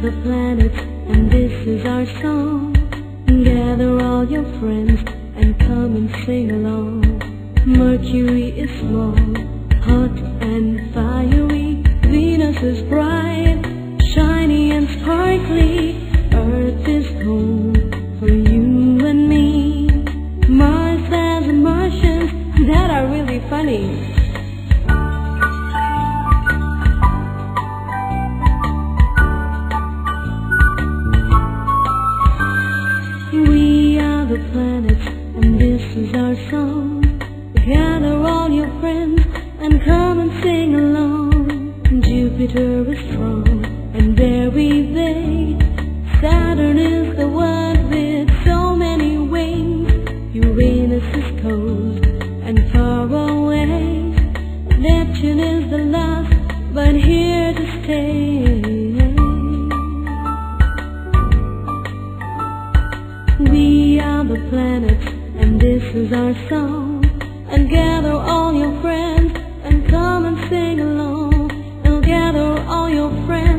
the planets, and this is our song. Gather all your friends and come and sing along. Mercury is small, hot and fiery. Venus is bright, shiny and sparkly. Earth is home for you and me. Mars has Martians that are really funny. We are the planets, and this is our song. Gather all your friends and come and sing along. Jupiter is strong and very big. Saturn is the one with so many wings. Uranus is cold and far away. Neptune is the last, but here to stay. We are the planets, and this is our song. And gather all your friends and come and sing along. And gather all your friends